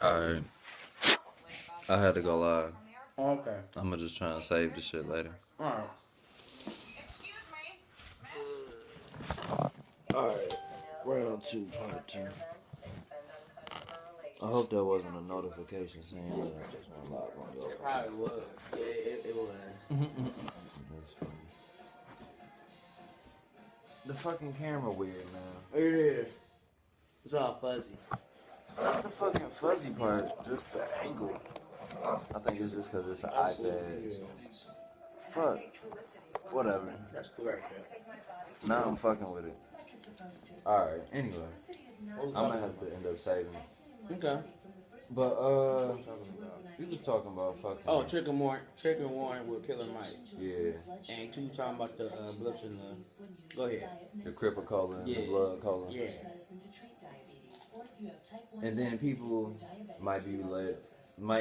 Alright, I had to go live. Okay. I'm gonna just try and save the shit later. Alright. Alright, round 2, part 2. I hope that wasn't a notification saying that I just went live on your It probably was. Yeah, it was. That's funny. The fucking camera weird, man. It is. It's all fuzzy. Not the fucking fuzzy part, just the angle. I think it's just because it's an iPad. Fuck. Whatever. That's cool right there. Now I'm fucking with it. Alright, anyway. I'm gonna have to end up saving it. Okay. But, we was talking about fucking... Oh, chicken warrant with Killer Mike. Yeah. And you talking about the blips in the... Go ahead. The cripple color and the blood color. Yeah. And then people might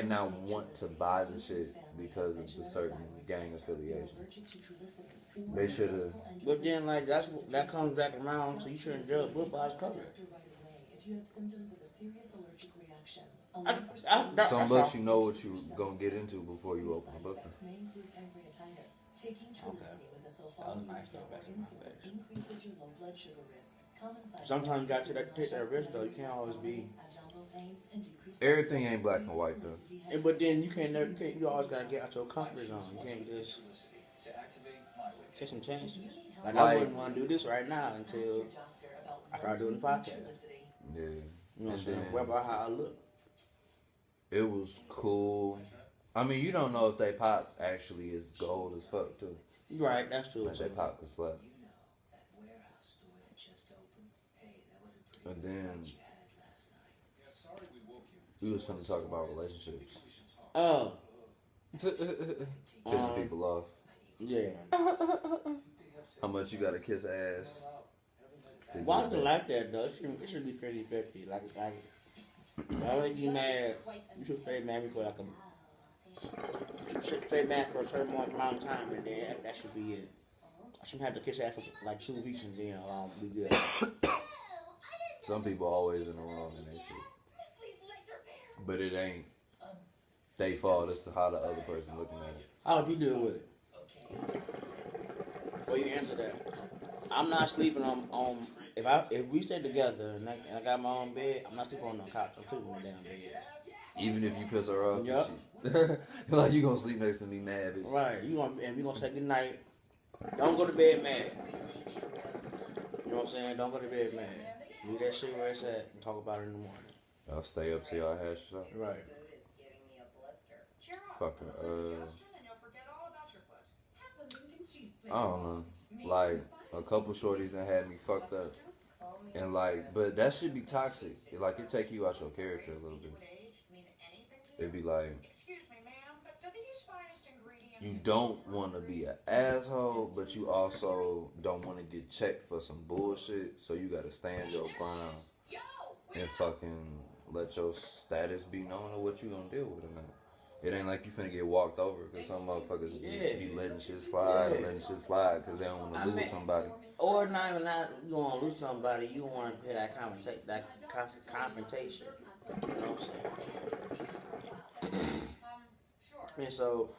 not want to buy the shit because of the certain gang affiliation. They should have. But then, like, that comes back around, so you shouldn't judge book by its cover. Some books you know what you gonna get into before you open the book. Okay. That was nice though, back in my face. Sometimes you gotta take that risk though. You can't always be. Everything ain't black and white though. But then you always gotta get out your comfort zone. You can't just take some chances. Like I wouldn't want to do this right now until I start doing the podcast. Yeah. You know what I'm saying? What about how I look? It was cool. I mean, you don't know if they pop actually is gold as fuck too. Right, that's true. Like they pop could slap. And then we was finna talk about relationships. Oh. Pissing people off. Yeah. How much you gotta kiss ass? Why is it like that though? It should be 50-50. Like why would you mad? You should stay mad before like you should stay mad for a certain amount of time and then that should be it. I shouldn't have to kiss ass for like 2 weeks and then I'll be good. Some people always in the wrong in that shit. But it ain't they fault as to how the other person looking at it. How would you deal with it? Before you answer that. I'm not sleeping on if we stay together and I got my own bed, I'm not sleeping on no couch. I'm sleeping on the damn bed. Even if you piss her off? Yep. Like you gonna sleep next to me mad, bitch. Right. And we gonna say good night. Don't go to bed mad. You know what I'm saying? Don't go to bed mad. Leave that shit where it's at and talk about it in the morning. I'll stay up till y'all hash it out. Right. Fucking, I don't know. Like, a couple shorties that had me fucked up. And like, but that should be toxic. Like, it take you out your character a little bit. It'd be like, you don't want to be an asshole, but you also don't want to get checked for some bullshit. So you gotta stand your ground and fucking let your status be known of what you gonna deal with or not. It ain't like you finna get walked over because some motherfuckers be letting shit slide and letting shit slide because they don't want to lose somebody. Or not even that you want to lose somebody, you want to pay that confrontation. You know what I'm saying? And so,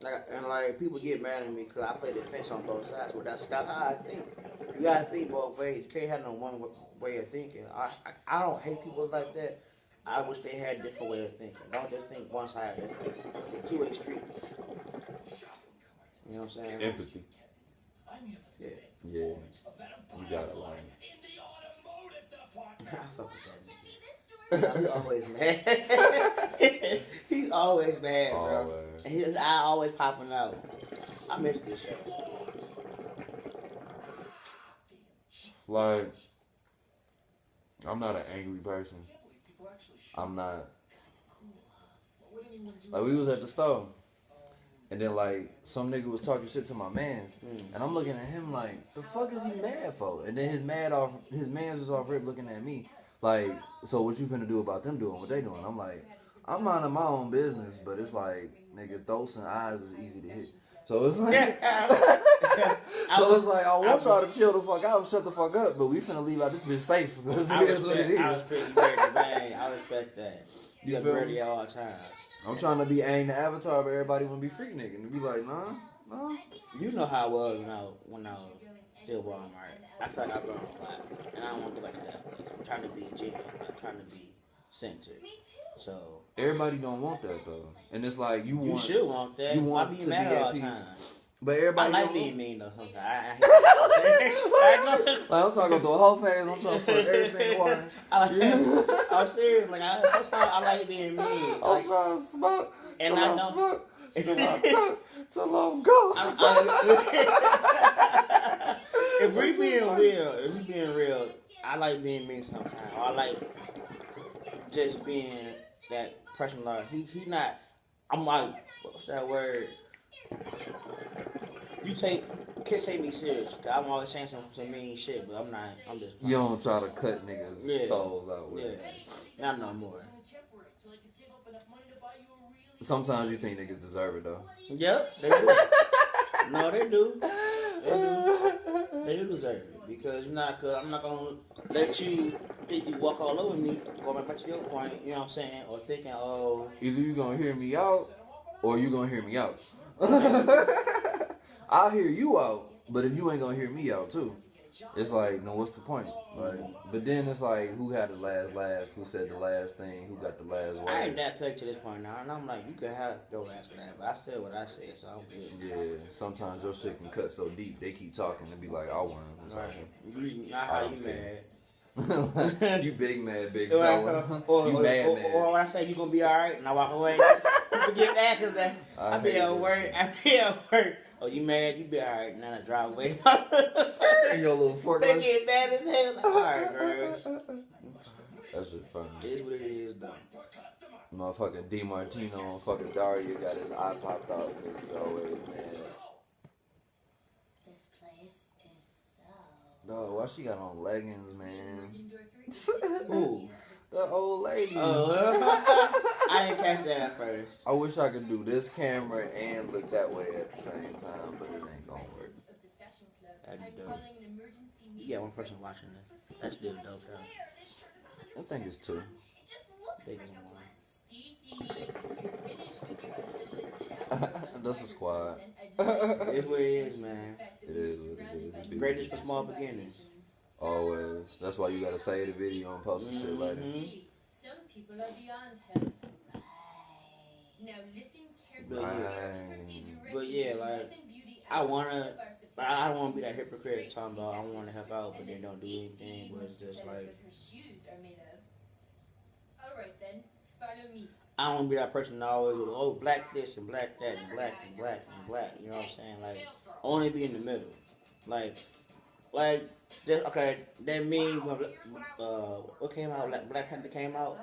like people get mad at me because I play defense on both sides. Well, that's how I think. You gotta think both ways. You can't have no one way of thinking. I don't hate people like that. I wish they had a different way of thinking. Don't just think one side. Just think two-way streets. You know what I'm saying? Empathy. Yeah. Yeah. You gotta learn. I fuck with that nigga. He's always mad. He's always mad, bro. Always. And his eye always popping out. I miss this shit. Like, I'm not an angry person. I'm not. Like, we was at the store. And then, like, some nigga was talking shit to my mans. And I'm looking at him like, the fuck is he mad for? And then his mans was off rip looking at me. Like, so what you finna do about them doing what they doing? I'm like, I'm minding my own business, but it's like, nigga, throats and eyes is easy to hit. So it's like, it's like, I want y'all to chill the fuck out and shut the fuck up, but we finna leave out this bitch safe because it is what it is. I was pretty great, man. I respect that. You gotta be ready at all times. I'm trying to be ain't the avatar, but everybody want to be freak nigga. And be like, nah. You know how I was when I was still Walmart. I felt like I grown a lot, and I don't want to go back to that place. I'm trying to be genuine. I'm trying to be centered. So everybody don't want that though, and it's like you should want that. You want to be be mad all the peace. time. But everybody I like being mean though. Sometimes I hate that. Like, I'm talking through a whole phase. I'm trying to fuck everything water. I'm serious. Like sometimes I like being mean. I'm trying to smoke. And I know. Smoke. So long go. If we being real, I like being mean sometimes. Or I like just being that person. Like he not. I'm like, what's that word? Can't take me serious. Cause I'm always saying some mean shit, but I'm not. I'm just. You don't try to cut niggas' souls out with it. Yeah, not no more. Sometimes you think niggas deserve it though. Yep, they do. No, they do. They do deserve it because I'm not gonna let you think you walk all over me. Going back to your point, you know what I'm saying, or thinking, oh, either you gonna hear me out or you gonna hear me out. I'll hear you out, but if you ain't gonna hear me out too, it's like, no, what's the point? Like, but then it's like, who had the last laugh? Who said the last thing? Who got the last word? I ain't that quick to this point now, and I'm like, you can have your last laugh, but I said what I said, so I'm good. Yeah, sometimes your shit can cut so deep, they keep talking and be like, I won. Right. Not how you mad. You big mad, big fella. You mad. Or when I say you gonna be alright and I walk away, you forget that because I be at work. Oh, you mad? You be alright. And then I drive away. And your little fork. They get mad as hell. Like, alright, girl. That's just funny. It is what it is, though. Motherfucking DiMartino and fucking Daria got his eye popped out because he's always mad. This place is so... Dog, why she got on leggings, man? Ooh. The old lady. I didn't catch that at first. I wish I could do this camera and look that way at the same time, but it ain't gonna work. That'd be dope. You got one person watching it. That's still dope, though. I think it's two. I think it's one. That's a squad. It's what it is, man. It is what it is. Greatness for small beginnings. Always. That's why you gotta save the video and post the shit later. Some people are beyond help. Now listen carefully. But yeah, like I don't wanna be that hypocrite talking about I wanna help out but then don't do anything, but it's just like alright then, follow me. I don't wanna be that person that always black this and black that and black and black and black, you know what I'm saying? Like I wanna be in the middle. Like just, okay, that mean when what came out, Black Panther came out,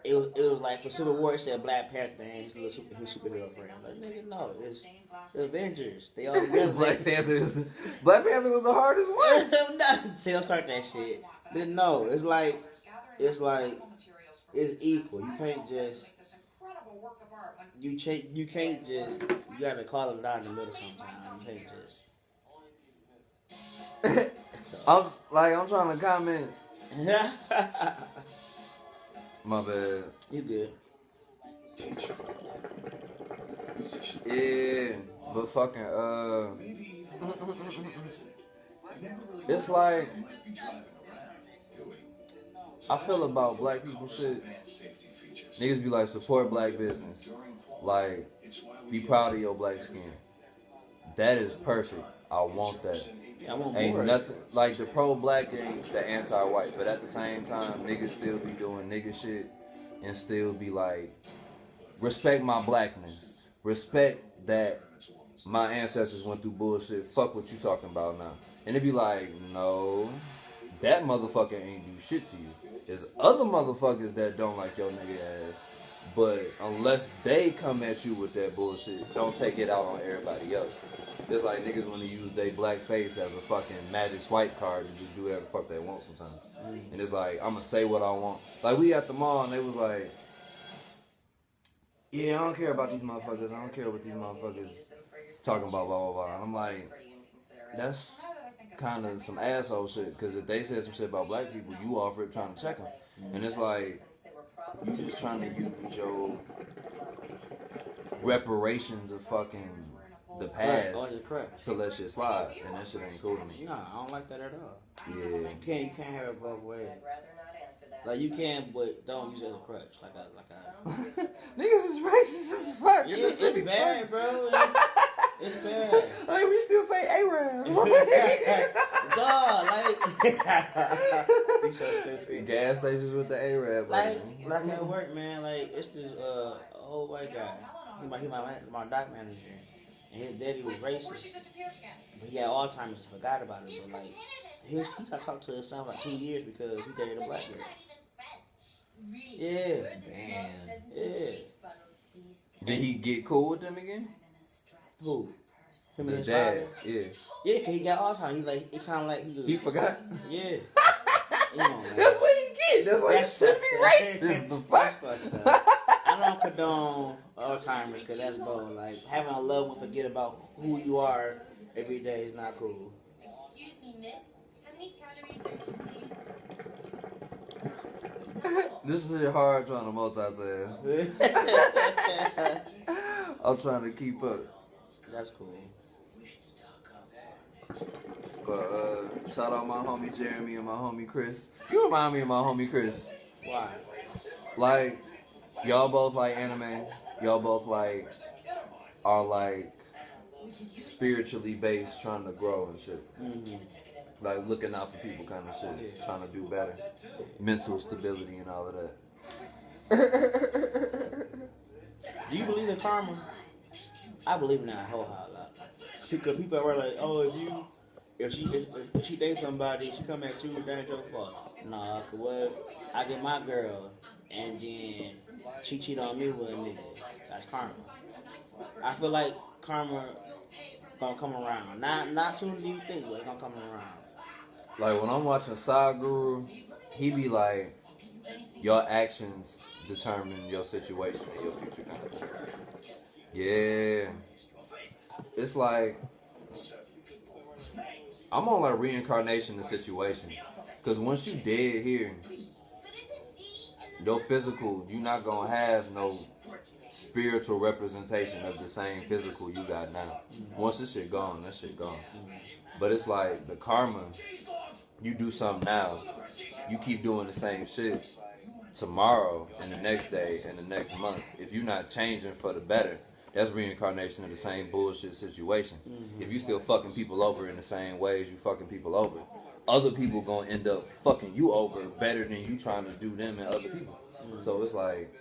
it was like for Civil War it said Black Panther and his superhero friend. Like nigga, no, it's the Avengers. They all together. Black Panther was the hardest one. See, don't start that shit. Then no, it's like it's equal. You can't just you gotta call them down in the middle sometimes. You can't just. I'm trying to comment. My bad. You good. Yeah, but fucking it's like I feel about black people shit. Niggas be like, support black business. Like, be proud of your black skin. That is perfect. I want that. Ain't nothing like the pro-black ain't the anti-white, but at the same time, niggas still be doing nigga shit and still be like, respect my blackness, respect that my ancestors went through bullshit. Fuck what you talking about now, and it be like, no, that motherfucker ain't do shit to you. There's other motherfuckers that don't like your nigga ass, but unless they come at you with that bullshit, don't take it out on everybody else. It's like niggas want to use their black face as a fucking magic swipe card to just do whatever the fuck they want sometimes. And it's like, I'm going to say what I want. Like, we at the mall and they was like, yeah, I don't care about these motherfuckers. I don't care what these motherfuckers talking about, blah, blah, blah. And I'm like, that's kind of some asshole shit. Because if they said some shit about black people, you offer it trying to check them. And it's like, You just trying to use your reparations of fucking the past to let shit slide, and that shit ain't cool to me. Nah, I don't like that at all. Yeah. You can't have it both ways. Like you can, but don't use it as a crutch. Like a. Niggas is racist as fuck. Yeah, it's bad, bro. It's bad. Like we still say Arabs. Dog, like you so stupid. Gas stations with the Arab. Like at work, man. Like it's this old white guy. He my doc manager, and his daddy was racist. But he had Alzheimer's. Forgot about it. But like he talked to his son for like 2 years because he dated a black girl. Yeah. Damn. Yeah. Did he get cool with them again? Who? Him and his dad. father? Yeah. Yeah, cause he got Alzheimer's. He like it kind of like he forgot. Yeah. That's what he get. That's why you should be racist. The fuck. I don't condone Alzheimer's because that's bold. Like having a loved one forget about who you are every day is not cool. Excuse me, miss. How many calories are you, please? This is hard trying to multitask. I'm trying to keep up. That's cool. But shout out my homie Jeremy and my homie Chris. You remind me of my homie Chris. Why? Like, y'all both like anime. Y'all both like are like spiritually based, trying to grow and shit. Mm-hmm. Like looking out for people kind of shit. Trying to do better. Mental stability and all of that. Do you believe in karma? I believe in that a whole lot. Because people are like, oh, if she dates somebody, she come at you, that ain't your fault. Nah, cause what? I get my girl, and then she cheat on me with a nigga. That's karma. I feel like karma gonna come around. Not soon as you think, but it's gonna come around. Like when I'm watching Sadhguru, he be like, your actions determine your situation and your future kind of shit. Yeah. It's like, I'm on like reincarnation of situation. Because once you dead here, your physical, you not going to have no spiritual representation of the same physical you got now. Once this shit gone, that shit gone. But it's like the karma, you do something now, you keep doing the same shit tomorrow and the next day and the next month. If you're not changing for the better, that's reincarnation of the same bullshit situations. If you still fucking people over in the same ways you fucking people over, other people gonna end up fucking you over better than you trying to do them and other people. So it's like,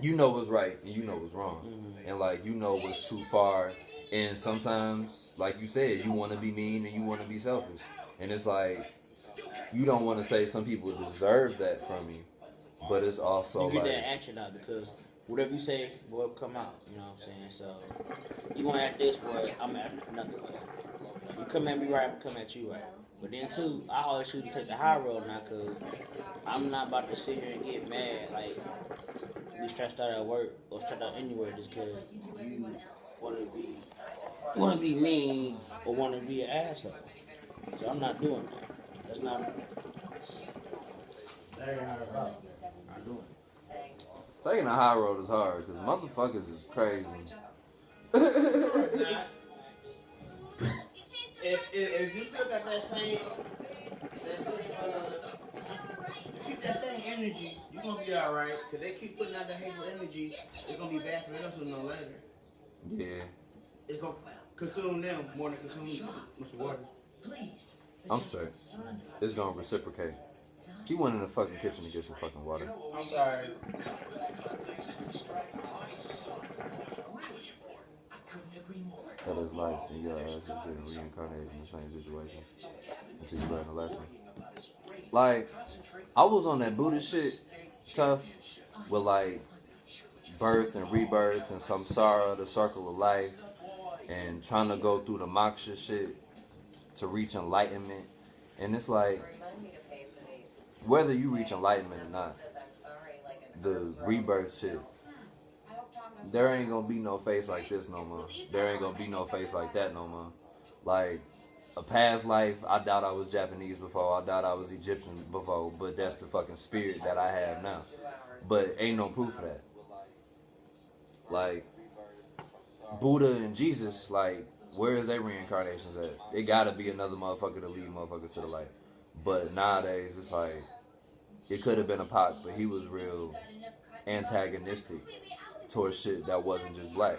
you know what's right and you know what's wrong. And like, you know what's too far. And sometimes, like you said, you want to be mean and you want to be selfish. And it's like, you don't want to say some people deserve that from you. But it's also you get like, that action out because whatever you say will come out. You know what I'm saying? So you gonna act this way, I'm gonna act another way. You come at me right, I'm come at you right. But then too, I always choose to take the high road now because I'm not about to sit here and get mad like be stressed out at work or stressed out anywhere just because you want to be mean or want to be an asshole. So I'm not doing that. That's not. That ain't how it's about. Not doing it. taking a high road is hard because motherfuckers is crazy. If you still got that same keep that same energy, you're gonna be alright. Cause they keep putting out the hateful energy, it's gonna be bad for them sooner or later. Yeah. It's gonna consume them more than consume you. Mr. Water. I'm straight. It's gonna reciprocate. He went in the fucking kitchen to get some fucking water. I'm sorry. That is life, and your ass is getting reincarnated in the same situation until you learn a lesson. Like, I was on that Buddhist shit tough with like birth and rebirth and samsara, the circle of life, and trying to go through the moksha shit to reach enlightenment. And it's like, whether you reach enlightenment or not, the rebirth shit, there ain't gonna be no face like this no more. There ain't gonna be no face like that no more. Like, a past life, I doubt I was Japanese before. I doubt I was Egyptian before. But that's the fucking spirit that I have now. But ain't no proof of that. Like, Buddha and Jesus, like, where is their reincarnations at? It gotta be another motherfucker to lead motherfuckers to the light. But nowadays, it's like, it could have been a Pac, but he was real antagonistic towards shit that wasn't just black.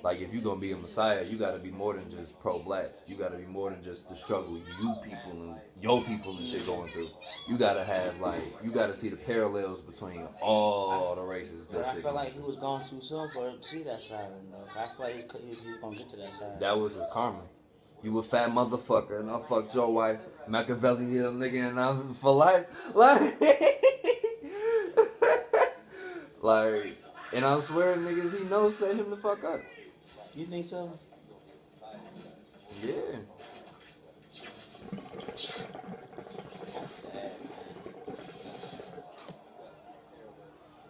Like, if you're gonna be a messiah, you gotta be more than just pro-black. You gotta be more than just the struggle you people and your people and shit going through. You gotta have, like, you gotta see the parallels between all the races. But I feel like he was going too soon for him to see that side. I feel like he was gonna get to that side. That was his karma. You a fat motherfucker, and I fucked your wife, Machiavelli here, nigga, and I'm for life. Like, and I swear, niggas, he knows set him the fuck up. You think so? Yeah. That's sad.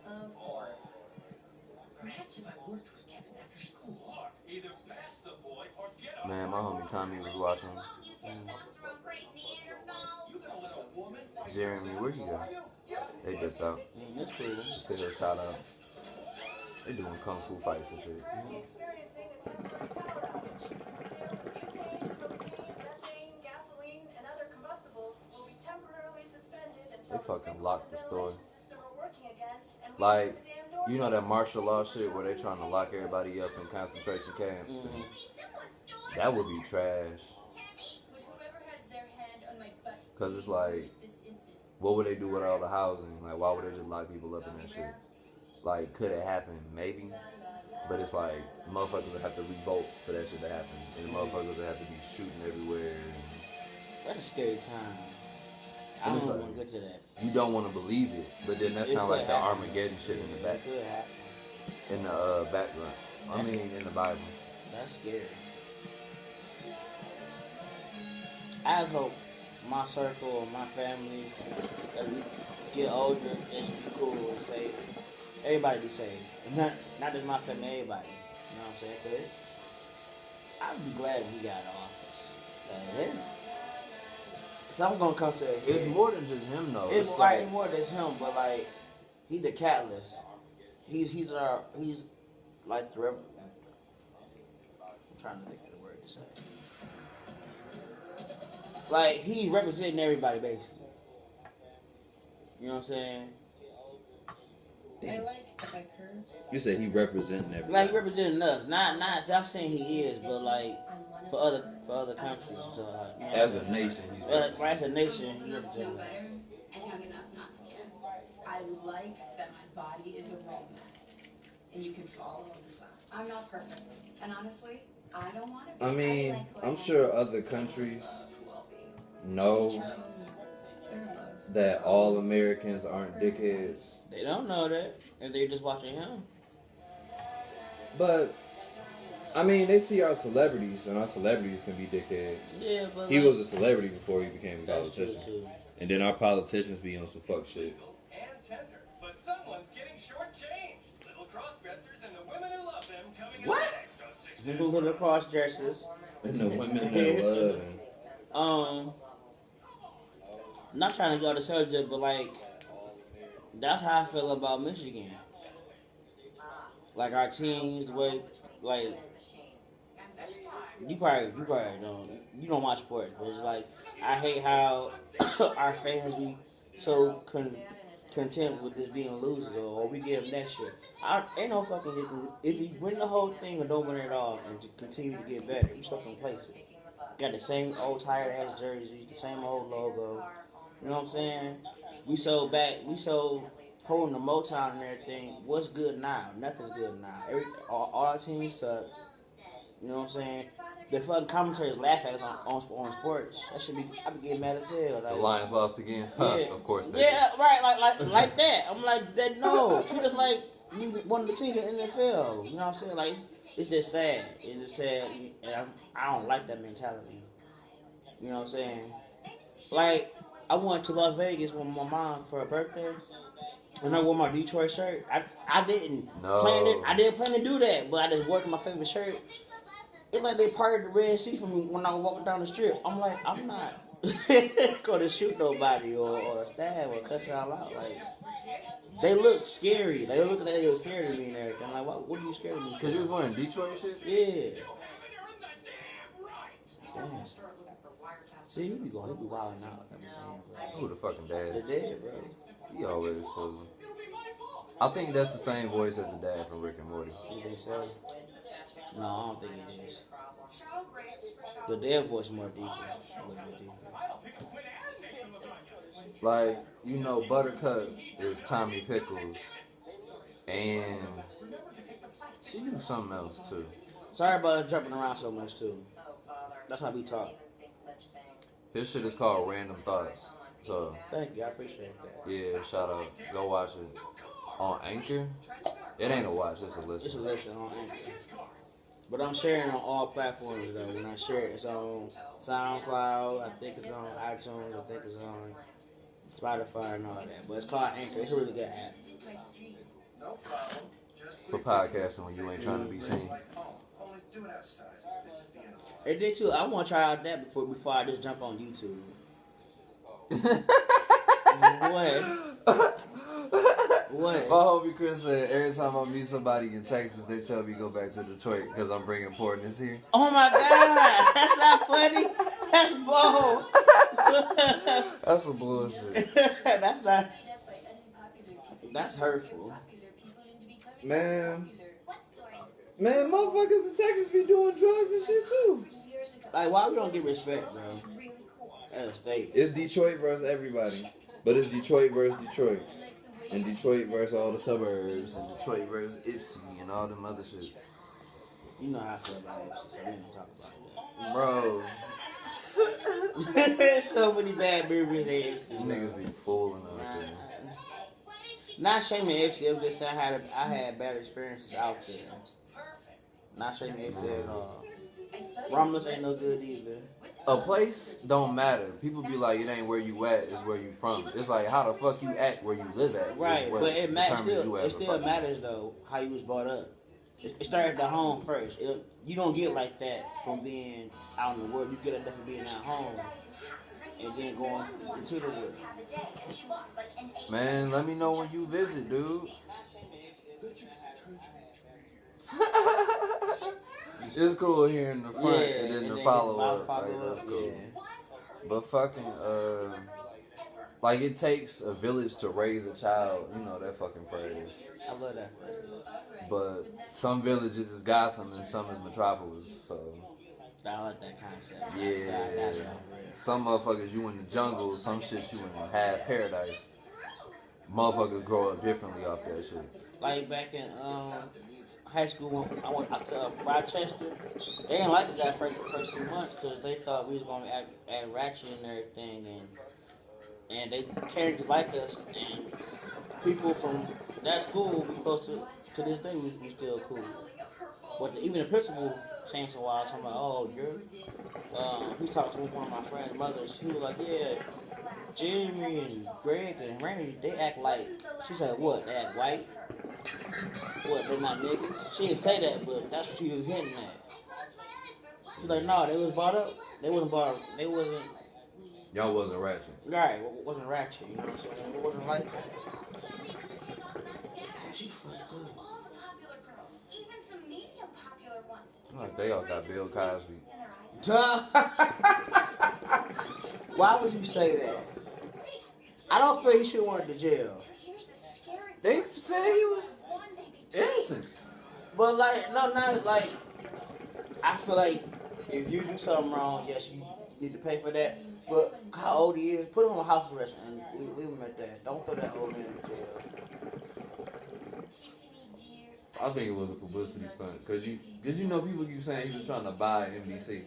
Of course. Perhaps if I worked with Kevin after school. Either pass the boy or get up. Man, my homie Tommy was watching. You gonna let a woman fight Jeremy, where you go? They dipped out. That's cool. Still shout out. They doing kung fu fights and shit. They fucking locked the store. Like, you know that martial law shit where they trying to lock everybody up in concentration camps? Mm-hmm. That would be trash. Would whoever has their hand on my butt Cause it's like, this instant. what would they do with all the housing? Like, why would they just lock people up in that shit? Like, could it happen? Maybe. But it's like, motherfuckers would have to revolt for that shit to happen. And motherfuckers would have to be shooting everywhere. That's a scary time. I And don't it's want to like, get to that. you don't want to believe it, but then that It sounds could like the happen. Armageddon shit in the back, It could happen. in the background. I mean, in the Bible. That's scary. I just hope my circle or my family, that we get older, and just be cool and safe. Everybody be safe. And not just my family, everybody. You know what I'm saying? Cause I'd be glad when he got out of office. Like, something gonna come to a head. It's more than just him, though. It's It's like like, more than him, but like he the catalyst. He's like the I'm trying to think of the word to say. Like he representing everybody basically. You know what I'm saying? I like if I curse. you said he representing everybody. Like he representing us. Not saying he is, but like for other countries. So like, you know As what a I'm saying? nation, he's representing. As a nation, he Not so representing. better and young enough not to care. I like that my body is a roadmap, and you can follow the signs. I'm not perfect, and honestly, I don't want to be. I mean, I'm sure other countries know that all Americans aren't dickheads. They don't know that, and they're just watching him. But, I mean, they see our celebrities, and our celebrities can be dickheads. Yeah, but He like, was a celebrity before he became a that's true politician. too. And then our politicians be on some fuck shit. and tender, but someone's getting shortchanged. Little cross-dressers and the women who love them coming in What? next on 6 You move the cross dressers. And the women that love him. Not trying to go to subject, but like, that's how I feel about Michigan. Like our teams, the way, like, you probably don't watch sports, but it's like I hate how our fans be so content with this being losers or we give them that shit. Ain't no fucking difference. If you win the whole thing or don't win it all and to continue to get better, you still can place it. Got the same old tired ass jerseys, the same old logo. You know what I'm saying? We so holding the Motown and everything. What's good now? Nothing's good now. All our teams suck. You know what I'm saying? The fucking commentators laugh at us on sports. That should be. I be getting mad as hell. The Like, Lions lost again? yeah, Of course they yeah, right. Like that. I'm like that. No, treat us like one of the teams in the NFL. You know what I'm saying? Like, it's just sad. It's just sad, and I don't like that mentality. You know what I'm saying? Like, I went to Las Vegas with my mom for her birthday, and I wore my Detroit shirt. I didn't No. plan to do that, but I just wore my favorite shirt. It's like they parted the Red Sea for me when I was walking down the strip. I'm like, I'm not gonna shoot nobody or stab or cuss y'all out. Like, they look scary. They look like they were scared of me and everything. I'm like, what are you scared of me for? Cause you was wearing Detroit shit? Yeah. Damn. See, he be wilding out, like I'm saying. Who the fucking The dad? dad, bro. He always fooling. I think that's the same voice as the dad from Rick and Morty. You think so? No, I don't think it is. The dad voice more deeper. A little bit deeper. Like, you know, Buttercup is Tommy Pickles, and she do something else too. Sorry about us jumping around so much too. That's how we talk. His shit is called Random Thoughts. So, Thank you, I appreciate that. yeah, shout out. Go watch it. On Anchor? It ain't a watch, it's a listen. It's a listen on Anchor. But I'm sharing on all platforms though. When I share it, it's on SoundCloud, I think it's on iTunes, I think it's on Spotify and all that. But it's called Anchor. It's a really good app. For podcasting when you ain't trying to be seen. It did too. I want to try out that before I just jump on YouTube. What? What? My homie Chris said every time I meet somebody in Texas, they tell me go back to Detroit because I'm bringing portness here. Oh my God! That's not funny. That's bold. That's some bullshit. That's not. That's hurtful. Man, motherfuckers in Texas be doing drugs and shit too. Like, why we don't get respect, bro? As a state. It's Detroit versus everybody, but it's Detroit versus Detroit, and Detroit versus all the suburbs, and Detroit versus Ipsy and all them other shit. You know how I feel about it, so we don't talk about Bro, that. There's so many bad movies in these Ipsy. niggas be fooling out there. Not shaming Ipsy, I'm just saying I had bad experiences out there. Not shaming Ipsy at all. Romulus ain't no good either. A place don't matter. People be like, it ain't where you at, it's where you from. It's like how the fuck you act where you live at. is Right, what but it matters determines still. you It as a still fucking- matters though how you was brought up. It started at home first. You don't get like that from being out in the world. You get that from being at home and then going into the world. Man, let me know when you visit, dude. It's cool hearing the front and then the follow up. Like, that's cool. Yeah. But fucking, like it takes a village to raise a child. You know that fucking phrase. I love that phrase. But some villages is Gotham and some is Metropolis. So I like that concept. yeah, That's some motherfuckers you in the jungle, some shit you in half paradise. Motherfuckers grow up differently off that shit. like back in high school when I went out to Rochester, they didn't like us that first 2 months because they thought we was gonna act ratchet and everything, and they cared to like us, and people from that school we close to this day we still cool. But even the principal saying so while talking about, oh, you're he talked to one of my friend's mothers. He was like, yeah, Jeremy and Greg and Randy, they act like. She said, what? They act white? What? They're not niggas? She didn't say that, but that's what she was hitting at. She's like, no, they was brought up. They wasn't brought up. They wasn't. Y'all wasn't ratchet. Right, it wasn't ratchet. You know what I'm saying? It wasn't like that. She fucked up. Like they all got Bill Cosby. Why would you say that? I don't feel he should have went to jail. They said he was innocent. But like, no, not like. I feel like if you do something wrong, yes, you need to pay for that. But how old he is, put him on house arrest and leave him at that. Don't throw that old man in jail. I think it was a publicity stunt because you know people keep saying he was trying to buy NBC.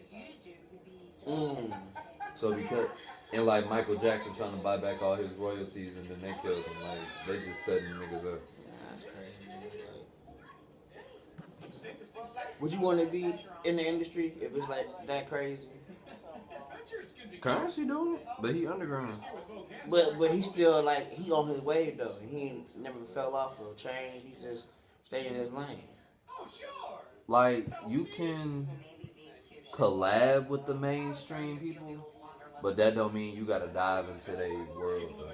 So because and like Michael Jackson trying to buy back all his royalties and then they killed him. Like they just setting niggas up. That's crazy. Would you want to be in the industry if it's like that crazy? Currency doing it, but he underground. But he still like he on his wave though. He ain't never fell off or changed. He just stay in his lane. Like you can collab with the mainstream people, but that don't mean you gotta dive into their world. Though.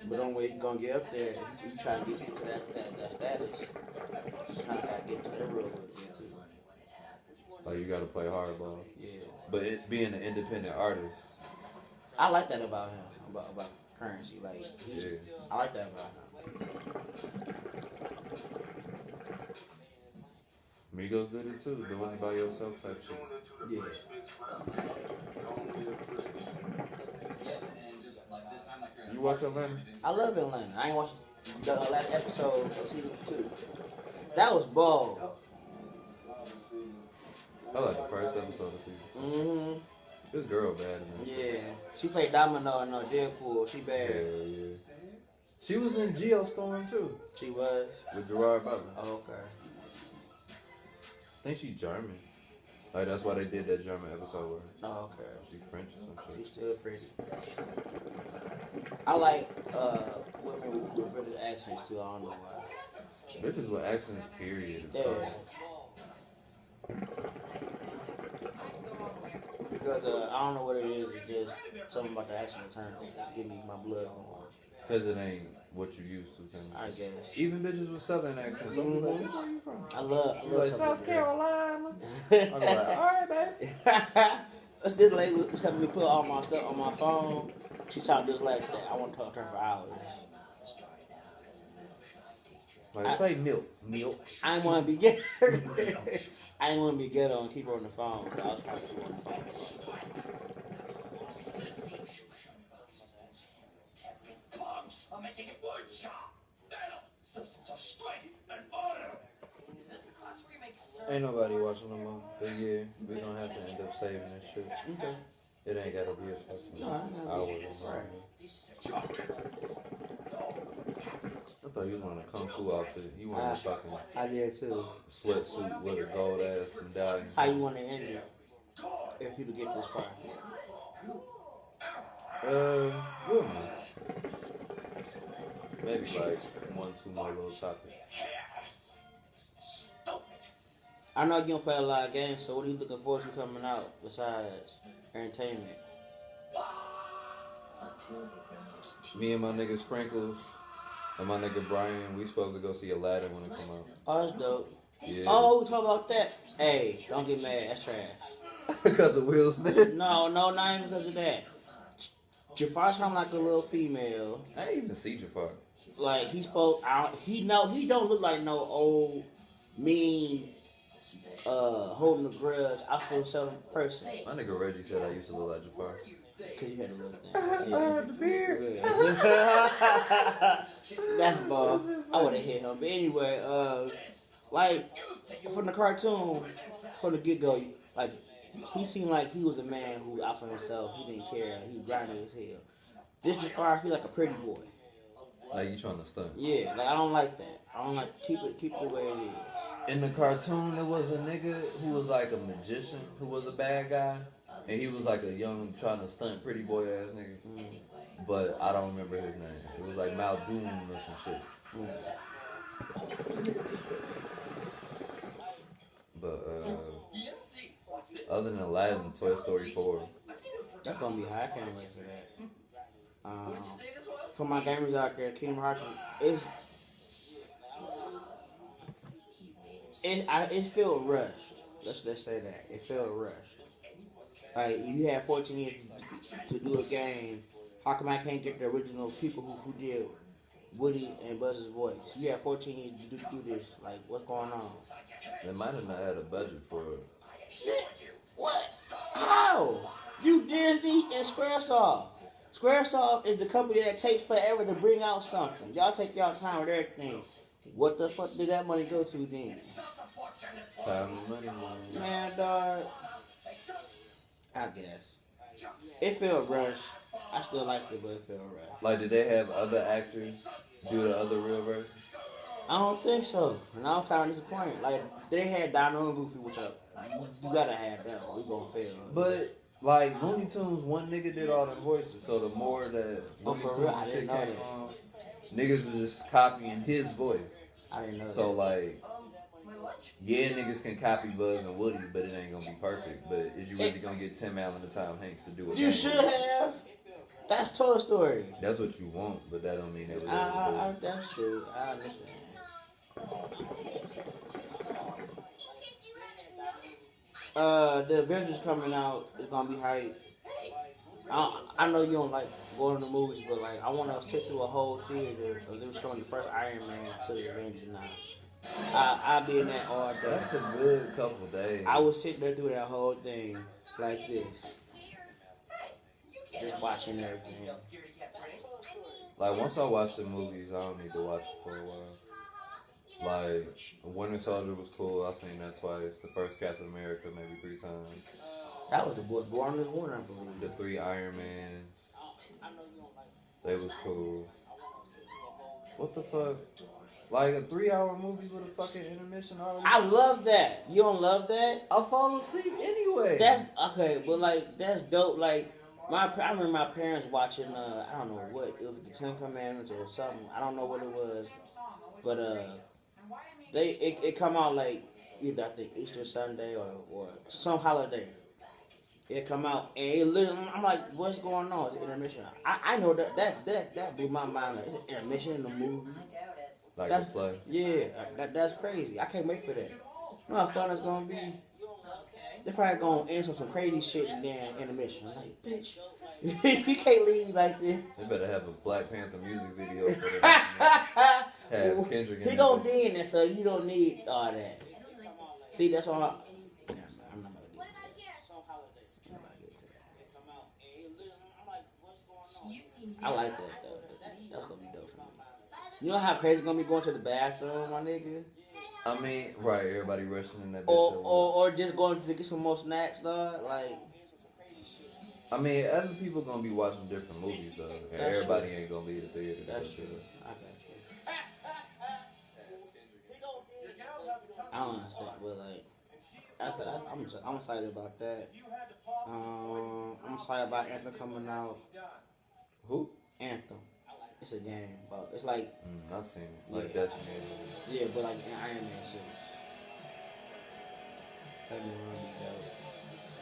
But the only way you gonna get up there, if you trying to get into that status, you kind of gotta get to their world too. Like you gotta play hardball. Yeah. But being an independent artist, I like that about him, about Currency. Like, I like that about him. Migos did it too, doing it by yourself type shit. Yeah. You watch Atlanta? I love Atlanta. I ain't watched the last episode of season 2. That was bold. I like the first episode of season 2. Mm-hmm. This girl bad in that shit. Yeah. She played Domino in Deadpool. She bad. Hell yeah. She was in Geostorm too. She was? With Gerard Butler. Oh, okay. I think she German. Like that's why they did that German episode with her. Oh, okay. She French or some She's shit. still pretty. I like women with British accents too. I don't know why. Bitches with accents, period. Is Yeah. fine. Because I don't know what it is. It's just something about the accent that turns give me my blood going. Cause it ain't what you used to. I guess. Even bitches with Southern accents. I'm like, bitch, where you from? I love Like something South like Carolina. I'm like, all right, baby. This lady was helping me put all my stuff on my phone. She talked just like that. I want to talk to her for hours. Like, say milk. Milk. I didn't want to be ghetto. I didn't want to be ghetto and keep her on the phone. But I was trying to keep her on the phone. I'm making it wood shop. Metal, substance of strength and honor. Is this the class where you make Ain't nobody watching no more. But yeah, we gonna have to end up saving this shit. Okay. It ain't gotta be a fucking No, I know. hour. Right. I thought he was wearing a kung fu outfit. He wearing a fucking I did too. sweatsuit with a gold ass medallion. How you want to end it? If people get this far. Good man. Maybe like 1-2 more little topics. I know you don't play a lot of games, so what are you looking forward to coming out besides entertainment? Me and my nigga Sprinkles and my nigga Brian, we supposed to go see Aladdin when it come out. Oh, that's dope. Yeah. Oh, we talk about that. Hey, don't get mad. That's trash. Because of Will Smith? No, not even because of that. Jafar sound like a little female. I didn't even see Jafar. Like he spoke out. He don't look like no old mean holding a grudge. I feel self person. My nigga Reggie said I used to look like Jafar. Cause you had a little thing. I had the beard. Yeah. That's boss. I would have hit him. But anyway, like from the cartoon, from the get go, like he seemed like he was a man who out for himself. He didn't care. He grinded his hell. This Jafar, he like a pretty boy. Like you trying to stunt. Yeah, like I don't like that. I don't like keep it the way it is. In the cartoon, there was a nigga who was like a magician, who was a bad guy, and he was like a young, trying to stunt pretty boy ass nigga. But I don't remember his name. It was like Maldoom or some shit. But other than Aladdin, Toy Story 4. That's gonna be high. I can't wait for that. For my gamers out there, Kingdom Hearts it felt rushed. Let's say that it felt rushed. Like you had 14 years to do a game. How come I can't get the original people who did Woody and Buzz's voice? You had 14 years to do this. Like what's going on? They might have not had a budget for it. Shit. What? How? You Disney and Squaresoft. Squaresoft is the company that takes forever to bring out something. Y'all take y'all time with everything. What the fuck did that money go to then? Time and money, man. Man, dog. I guess. It felt rushed. I still liked it, but it felt rushed. Like, did they have other actors do the other real version? I don't think so. And I'm kind of disappointed. Like, they had Dino and Goofy, which you gotta have that. We gonna fail. But, like, Looney Tunes, one nigga did all the voices. So the more that Looney for Tunes real? I and shit didn't know came on, niggas was just copying his voice. I didn't know So, that. like, Yeah, niggas can copy Buzz and Woody, but it ain't gonna be perfect. But is you really gonna get Tim Allen and Tom Hanks to do it? You should have. That's Toy Story. That's what you want, but that don't mean they would. That's true. I understand. The Avengers coming out is gonna be hype. I know you don't like going to the movies, but like I want to sit through a whole theater of them showing the first Iron Man to the Avengers now. I'll be in that all day. That's a good couple days. I would sit there through that whole thing like this, just watching everything. Like once I watch the movies, I don't need to watch it for a while. Like Winter Soldier was cool. I seen that twice. The first Captain America maybe 3 times. That was the most boringest one, I believe. The 3 Iron Mans. They was cool. What the fuck? Like a 3-hour movie with a fucking intermission already? I love that. You don't love that? I'll fall asleep anyway. That's okay, but like that's dope. Like I remember my parents watching. I don't know what it was, the 10 Commandments or something. I don't know what it was, but it come out like either I think Easter Sunday or some holiday. It come out and it literally, I'm like, what's going on? It's an intermission. I know that blew my mind. Like, it's an intermission in the movie. Like That's, a play. Yeah, that's crazy. I can't wait for that. You know how fun it's gonna be? They're probably gonna answer some crazy shit in there intermission. I'm like, bitch, you can't leave me like this. They better have a Black Panther music video for that. Have Kendrick in He gonna be in there, so you don't need all that. See, that's all. I'm not gonna get to that. I like that though. That's gonna be dope for me. You know how crazy it's gonna be going to the bathroom, my nigga? I mean, right, everybody rushing in that bitch. Or just going to get some more snacks, dog. Like, I mean, other people gonna be watching different movies though, and That's everybody true. ain't gonna leave the theater. That's true. I got you. I don't understand, but like, I said, I'm excited about that. I'm excited about Anthem coming out. Who? Anthem. It's a game, but it's like I've seen it. Like Yeah. that's me. yeah, but like an Iron Man series. That'd be really dope.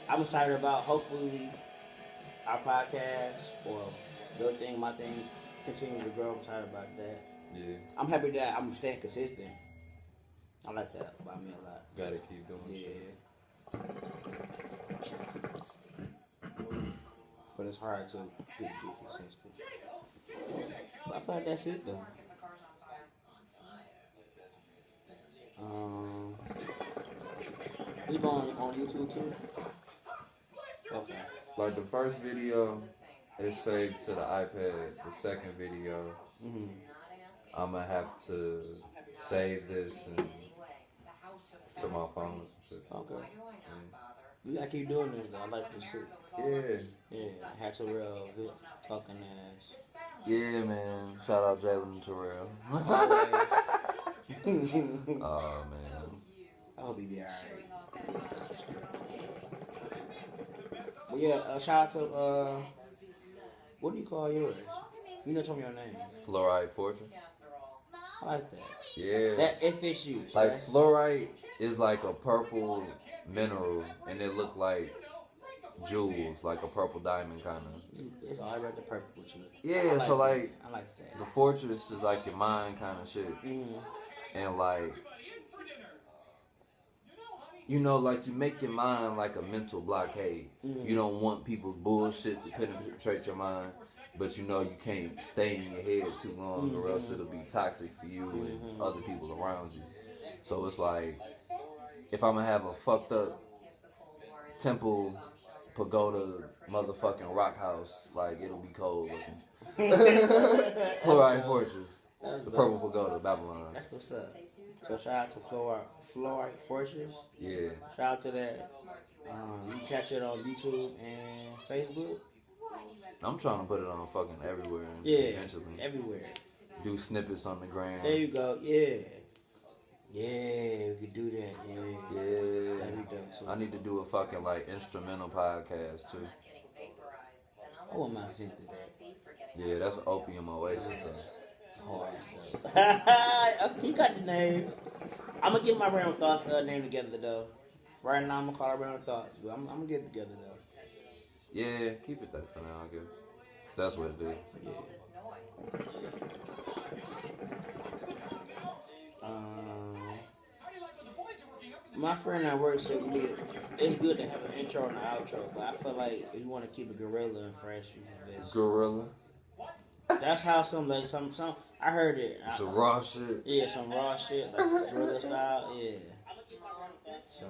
I'm excited about hopefully our podcast or your thing, my thing, continue to grow. I'm excited about that. Yeah, I'm happy that I'm staying consistent. I like that about me a lot. gotta keep doing Yeah. shit. But it's hard to be consistent. But I feel like that's it though. Is it going on YouTube too? Okay. Like the first video is saved to the iPad. The second video, I'ma have to save this and to my phone. Okay. We gotta keep doing this though. I like this shit. Yeah. Yeah. Had to real talking ass. Yeah, man. Shout out Jalen and Terrell. Oh man. I hope he be alright. Well, yeah, shout out to what do you call yours? You know, tell me your name. Fluorite Fortress. I like that. Yeah. That it fits you. Like That's- fluorite is like a purple mineral, and it look like jewels, like a purple diamond kind of. It's all right the purple with you. Yeah, so like I like that. the fortress is like your mind kind of shit, and like you know, like you make your mind like a mental blockade. You don't want people's bullshit to penetrate your mind, but you know you can't stay in your head too long, or else it'll be toxic for you and other people around you. So it's like if I'm gonna have a fucked up temple, pagoda, motherfucking rock house, like it'll be cold looking. Fluorite Fortress, the purple pagoda, Babylon. That's what's up. So shout out to Fluorite Fortress. Yeah. Shout out to that. You can catch it on YouTube and Facebook. I'm trying to put it on fucking everywhere. Yeah, Eventually. everywhere. Do snippets on the gram. There you go. Yeah. Yeah, we could do that. Yeah. Yeah. That'd be dope too. I need to do a fucking like instrumental podcast too. I wouldn't mind seeing that. Yeah, that's Opium Oasis though. Hard stuff. You got the names. I'm gonna get my random thoughts name together though. Right now I'm gonna call it random thoughts, but I'm gonna get it together though. Yeah, keep it that for now, I guess. 'Cause that's what it is. Yeah. My friend at work said it's good to have an intro and an outro, but I feel like if you want to keep it gorilla and fresh, you should just. Gorilla. That's how some I heard it. Some raw shit. Yeah, some raw shit like gorilla style. Yeah. So.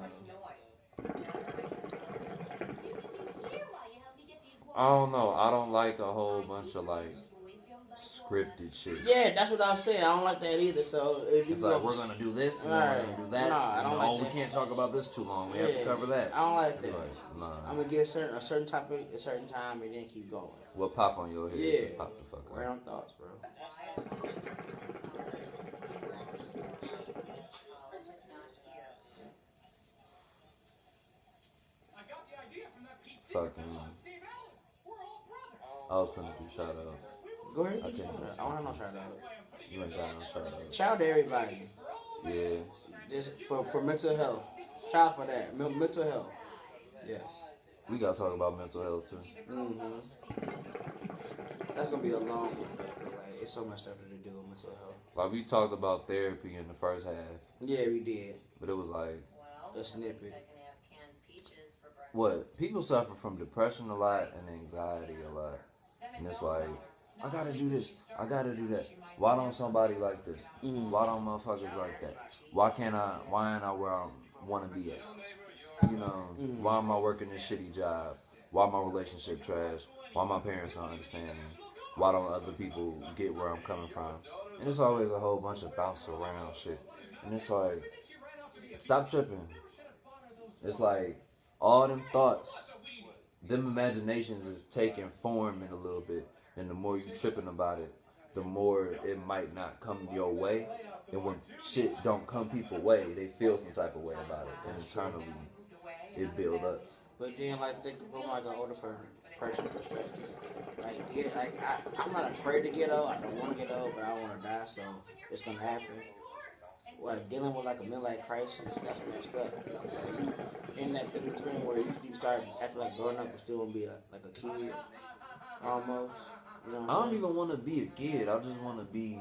I don't know. I don't like a whole bunch of like scripted shit. Yeah, that's what I was saying. I don't like that either. So if you It's like we're gonna do this and then we're gonna do that. Nah, I don't like we that. can't talk about this too long. We have to cover that. I don't like that. Like, nah. I'm gonna get a certain topic, a certain time, and then keep going. What pop on your head? Yeah. Just pop the fuck out. Random thoughts, bro. I got the idea from that Pete Fucking. Steve Allen. We're all brothers. I was finna do shout outs. Go ahead. I can't. I want to know shout out. You ain't got no shout outs. Shout out to everybody. Yeah. Just for mental health. Shout out for that. Mental health. Yes. We gotta talk about mental health too. That's gonna be a long one, but like it's so much stuff to do with mental health. Like we talked about therapy in the first half, Yeah, we did. but it was like, A snippet. what? People suffer from depression a lot and anxiety a lot. And it's like, I gotta do this, I gotta do that. Why don't somebody like this? Why don't motherfuckers like that? Why ain't I where I wanna be at? You know, why am I working this shitty job? Why my relationship trash? Why my parents don't understand me? Why don't other people get where I'm coming from? And it's always a whole bunch of bounce around shit. And it's like, stop tripping. It's like, all them thoughts, them imaginations is taking form in a little bit. And the more you tripping about it, the more it might not come your way. And when shit don't come people's way, they feel some type of way about it. And internally, it build up. But then, like, think from like an older person perspective. I'm not afraid to get old. I don't want to get old, but I want to die, so it's gonna happen. Like dealing with like a midlife crisis, that's messed up. Like, in that in between where you start acting like growing up, but still gonna be like a kid, almost. You know what I I'm don't saying? even want to be a kid. I just want to be,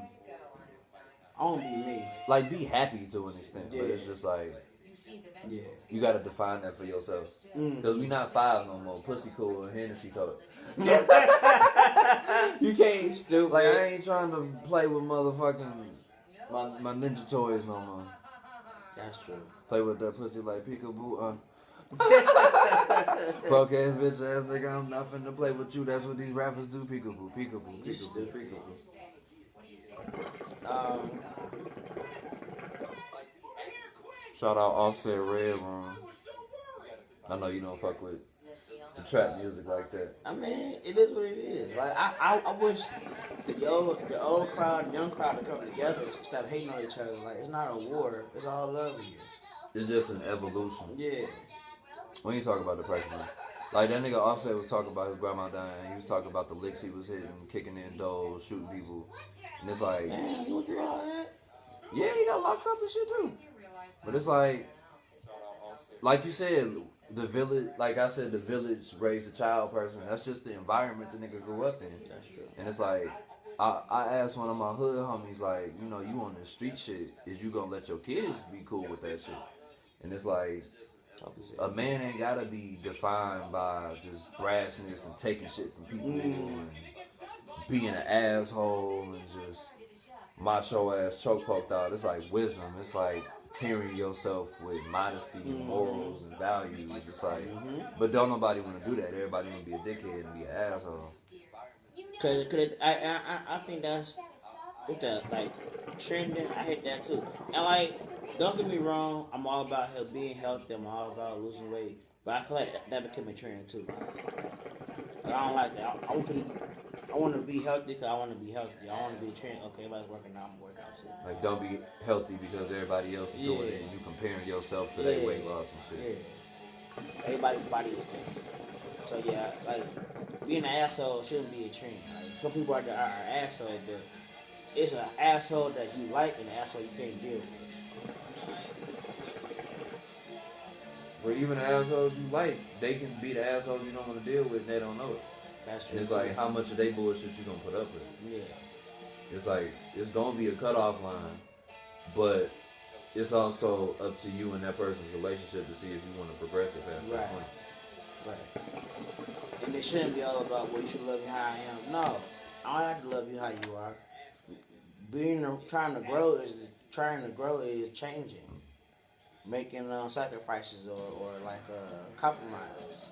I want to be me. like, be happy to an extent. Yeah. But it's just like, Yeah. you got to define that for yourself. Because we not 5 no more. Pussy cool and Hennessy talk. You can't. Stupid. Like, I ain't trying to play with motherfucking my ninja toys no more. That's true. Play with that pussy like peekaboo. Broke ass bitch ass nigga, I'm not finna play with you. That's what these rappers do. Peekaboo, peekaboo, peekaboo, peekaboo. Shout out Offset Red Room. I know you don't fuck with the trap music like that. I mean, it is what it is. Like I wish the old crowd, the young crowd to come together, stop hating on each other. Like it's not a war, it's all love here. It's just an evolution. Yeah. We ain't talking about depression. Like that nigga Offset was talking about his grandma dying. He was talking about the licks he was hitting, kicking in doors, shooting people. And it's like, Man, you went through all that? yeah, he got locked up and shit too. But it's like you said, the village, like I said, the village raised a child person. That's just the environment the nigga grew up in. That's true. And it's like, I asked one of my hood homies, like, you know, you on this street shit, is you gonna let your kids be cool with that shit? And it's like, a man ain't gotta be defined by just brassness and taking shit from people and being an asshole and just macho ass choke poked out. It's like wisdom. It's like carrying yourself with modesty and morals and values. It's like, but don't nobody want to do that. Everybody want to be a dickhead and be an asshole. Cause I think that's with that like trending. I hate that too. And like, don't get me wrong, I'm all about being healthy. I'm all about losing weight. But I feel like that became a trend too. Like, I don't like that. I want to be healthy because I want to be healthy. I want to be a trend. Okay, everybody's working out. I'm working out too. Like, don't be healthy because everybody else is doing it and you comparing yourself to their weight loss and shit. Yeah. Everybody's body is different. So yeah, like being an asshole shouldn't be a trend. Like some people are assholes, but it's an asshole that you like and an asshole you can't deal with. where even the assholes you like, they can be the assholes you don't want to deal with and they don't know it. That's true. And it's like, how much of they bullshit you gonna put up with? Yeah. It's like, it's gonna be a cutoff line, but it's also up to you and that person's relationship to see if you want to progress it past that point. Right. And it shouldn't be all about, well, you should love me how I am. No, I don't have to love you how you are. Trying to grow is changing, making sacrifices or like compromises.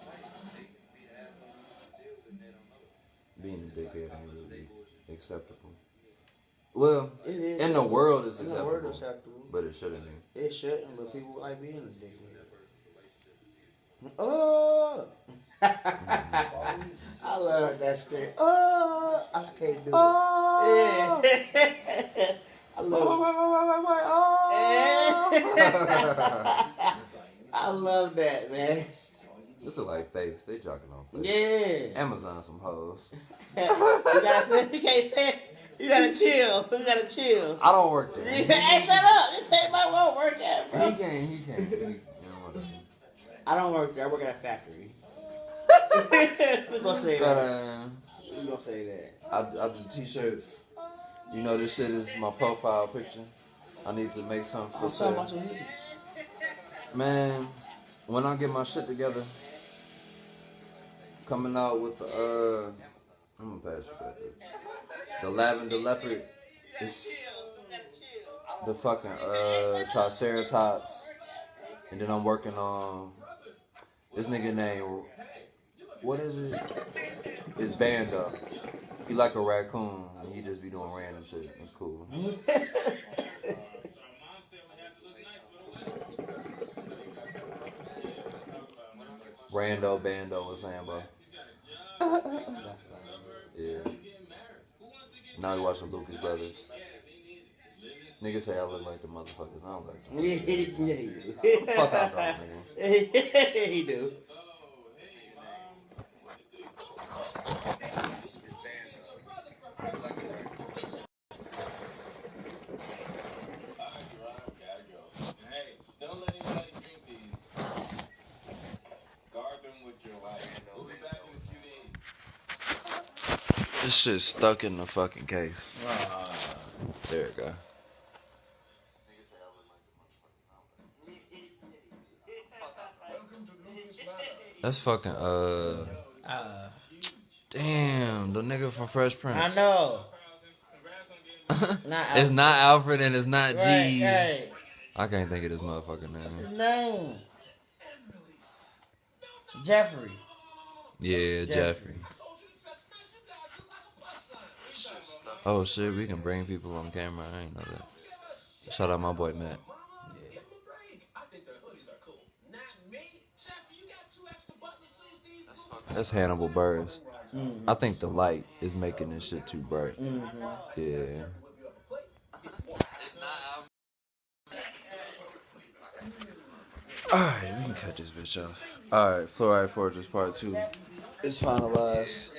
Being a dickhead ain't really acceptable. Well, It is in the world it's in the acceptable, world it's acceptable, but it shouldn't be. It shouldn't, but people like being a dickhead. Oh, I love that script. Oh, I can't do it. Yeah. I love I love that, man. This is like fakes. They joking on fakes. Yeah. Amazon some hoes. You can't say it. You gotta chill. You gotta chill. I don't work there. Hey, shut up. You say my won't work there, bro. He can't. I don't work there. I work at a factory. We're gonna say that. We're gonna say that. I do t-shirts. You know, this shit is my profile picture. I need to make something for sale. Man, when I get my shit together, coming out with the I'm gonna pass you that. The lavender leopard. It's the fucking triceratops, and then I'm working on this nigga name. What is it? It's Bando. He like a raccoon, and he just be doing random shit. It's cool. Rando, Bando, and Sambo. Yeah. Now we watching Lucas Brothers. Niggas say I look like the motherfuckers. I don't like them. Yeah, he do. Fuck out dog, nigga. He do. This shit's stuck in the fucking case. There you go. That's fucking damn, the nigga from Fresh Prince. I know. It's not Alfred and it's not G's. Right. I can't think of this motherfucking name. What's his name? Jeffrey. Yeah, Jeffrey. Oh shit, we can bring people on camera. I ain't know that. Shout out my boy Matt. That's Hannibal Buress. I think the light is making this shit too bright. Yeah. Alright, we can cut this bitch off. Alright, Fluorite Fortress Part 2 is finalized.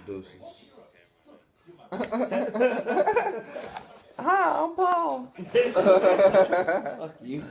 Deuces. Hi, I'm Paul. Fuck you.